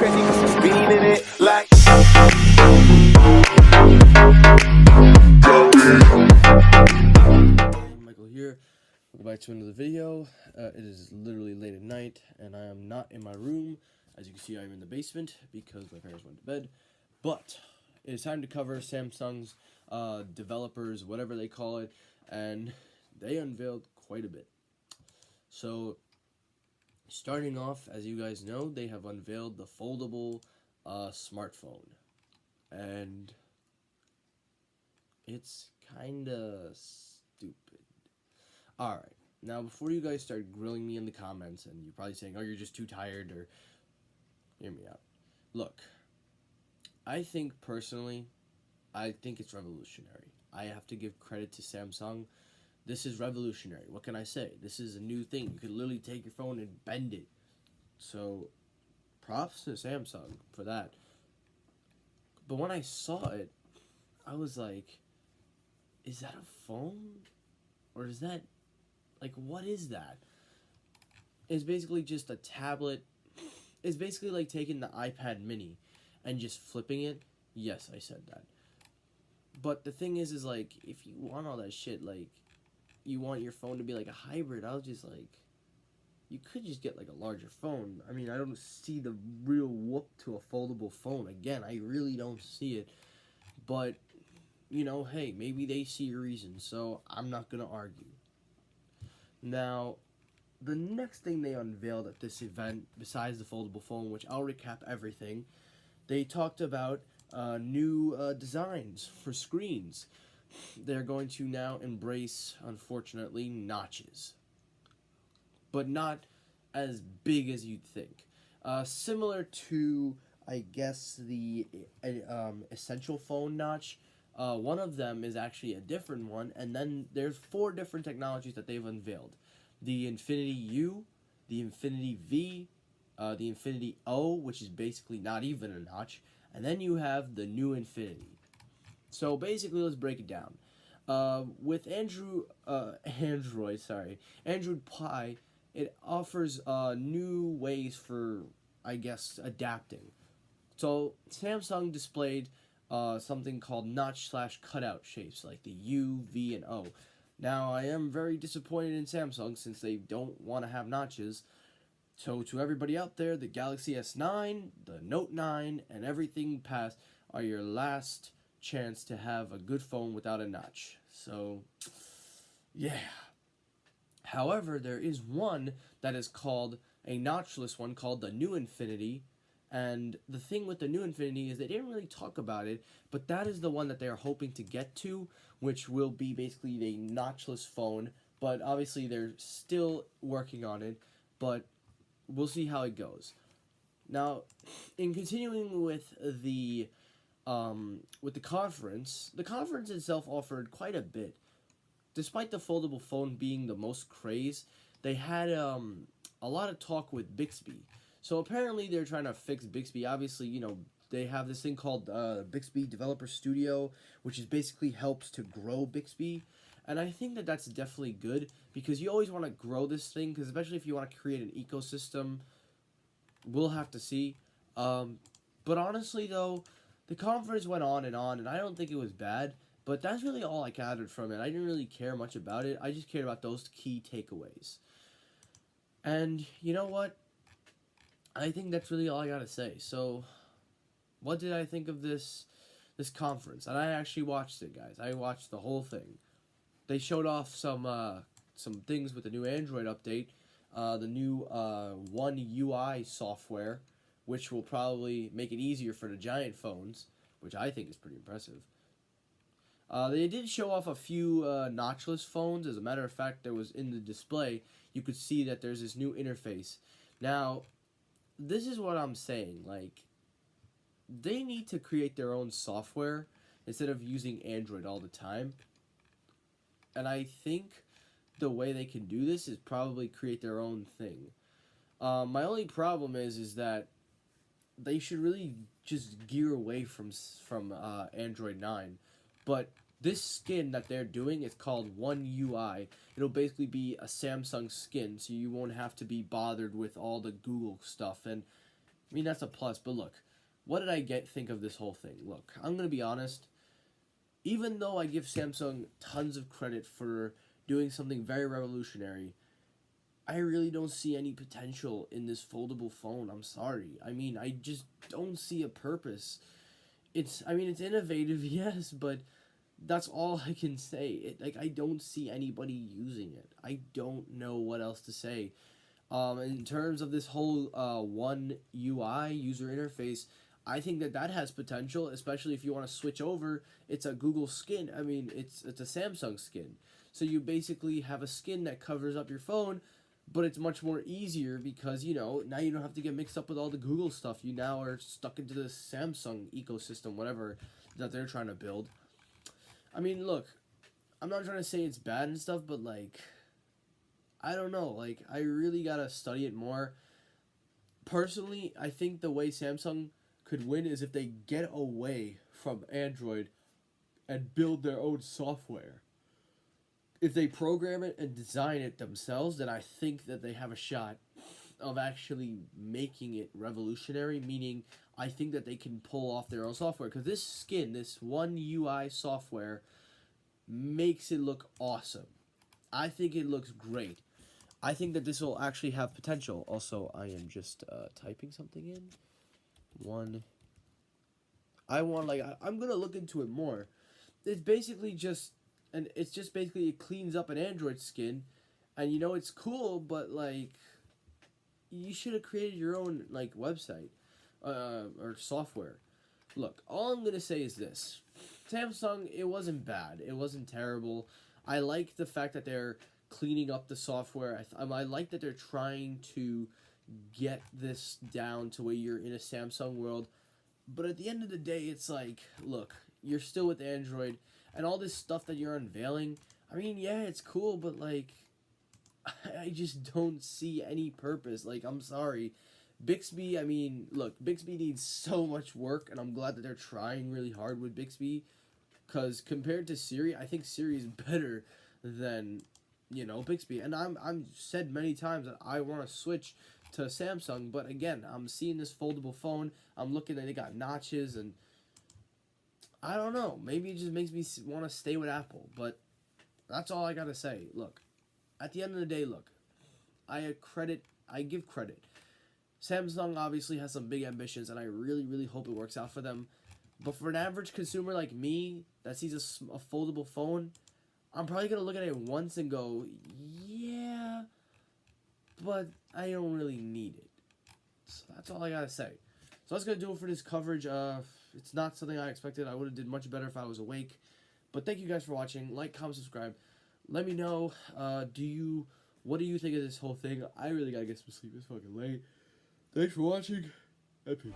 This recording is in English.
crazy cause I'm speeding in it like Michael here. Welcome back to another video. It is literally late at night, and I am not in my room. As you can see, I'm in the basement because my parents went to bed. But it is time to cover Samsung's developers, whatever they call it, and they unveiled quite a bit. So, starting off, as you guys know, they have unveiled the foldable smartphone, and it's kinda stupid. Alright, now before you guys start grilling me in the comments, and you're probably saying, oh, you're just too tired, or hear me out. Look, I think personally, I think it's revolutionary. I have to give credit to Samsung. This is revolutionary. What can I say? This is a new thing. You can literally take your phone and bend it. So, props to Samsung for that. But when I saw it, I was like, is that a phone? Or is that, like, what is that? It's basically just a tablet. It's basically like taking the iPad mini and just flipping it. Yes, I said that. But the thing is like, if you want all that shit, like, you want your phone to be like a hybrid, I was just like, you could just get like a larger phone. I mean, I don't see the real whoop to a foldable phone. Again, I really don't see it. But, you know, hey, maybe they see a reason, so I'm not gonna argue. Now, the next thing they unveiled at this event, besides the foldable phone, which I'll recap everything, they talked about new designs for screens. They're going to now embrace, unfortunately, notches. But not as big as you'd think. Similar to, I guess, the Essential phone notch. One of them is actually a different one, and then there's 4 different technologies that they've unveiled. The Infinity U, the Infinity V, the Infinity O, which is basically not even a notch, and then you have the new Infinity. So basically, let's break it down. With Android Pie, it offers new ways for, I guess, adapting. So Samsung displayed something called notch/cutout shapes, like the U, V, and O. Now, I am very disappointed in Samsung since they don't want to have notches. So, to everybody out there, the Galaxy S9, the Note 9, and everything past are your last chance to have a good phone without a notch. So, yeah. However, there is one that is called a notchless one called the New Infinity. And the thing with the New Infinity is they didn't really talk about it, but that is the one that they're hoping to get to, which will be basically a notchless phone. But obviously, they're still working on it, but we'll see how it goes. Now, in continuing with the conference, the conference itself offered quite a bit. Despite the foldable phone being the most craze, they had a lot of talk with Bixby. So apparently they're trying to fix Bixby. Obviously, you know, they have this thing called Bixby Developer Studio, which is basically helps to grow Bixby. And I think that that's definitely good because you always want to grow this thing, because especially if you want to create an ecosystem, we'll have to see. But honestly, though, the conference went on, and I don't think it was bad. But that's really all I gathered from it. I didn't really care much about it. I just cared about those key takeaways. And you know what? I think that's really all I gotta say. So, what did I think of this conference? And I actually watched it, guys. I watched the whole thing. They showed off some things with the new Android update, the new One UI software, which will probably make it easier for the giant phones, which I think is pretty impressive. They did show off a few notchless phones. As a matter of fact, there was in the display, you could see that there's this new interface. Now, this is what I'm saying. Like, they need to create their own software instead of using Android all the time. And I think the way they can do this is probably create their own thing. My only problem is that they should really just gear away from Android 9. But this skin that they're doing is called One UI. It'll basically be a Samsung skin, so you won't have to be bothered with all the Google stuff. And I mean, that's a plus. But look, what did I think of this whole thing? Look, I'm gonna be honest. Even though I give Samsung tons of credit for doing something very revolutionary, I really don't see any potential in this foldable phone. I'm sorry. I mean, I just don't see a purpose. I mean, it's innovative, yes, but that's all I can say. I don't see anybody using it. I don't know what else to say. In terms of this whole One UI user interface, I think that has potential, especially if you want to switch over. It's a Google skin. I mean, it's a Samsung skin. So you basically have a skin that covers up your phone, but it's much more easier because, now you don't have to get mixed up with all the Google stuff. You now are stuck into the Samsung ecosystem, whatever that they're trying to build. I mean, look, I'm not trying to say it's bad and stuff, but I don't know. I really gotta study it more. Personally, I think the way Samsung could win is if they get away from Android and build their own software. If they program it and design it themselves, then I think that they have a shot of actually making it revolutionary, meaning I think that they can pull off their own software. Because this skin, this One UI software, makes it look awesome. I think it looks great. I think that this will actually have potential. Also, I am just typing something in. I'm gonna look into it more. It's basically just, it cleans up an Android skin, and it's cool, but you should have created your own website, or software. Look, all I'm gonna say is this: Samsung, it wasn't bad, it wasn't terrible. I like the fact that they're cleaning up the software. I like that they're trying to get this down to where you're in a Samsung world. But at the end of the day, it's look, you're still with Android, and all this stuff that you're unveiling, I mean, yeah, it's cool, but I just don't see any purpose. I'm sorry. Bixby, I mean, look, Bixby needs so much work, and I'm glad that they're trying really hard with Bixby, because compared to Siri, I think Siri is better than, Bixby. And I'm said many times that I want to switch to Samsung, but again, I'm seeing this foldable phone, I'm looking at it got notches, and I don't know, maybe it just makes me want to stay with Apple, but that's all I gotta say. Look, at the end of the day, look, I give credit. Samsung obviously has some big ambitions, and I really, really hope it works out for them. But for an average consumer like me that sees a foldable phone, I'm probably going to look at it once and go, yeah, but I don't really need it. So that's all I got to say. So that's going to do it for this coverage. It's not something I expected. I would have did much better if I was awake. But thank you guys for watching. Like, comment, subscribe. Let me know, what do you think of this whole thing? I really got to get some sleep. It's fucking late. Thanks for watching, and peace.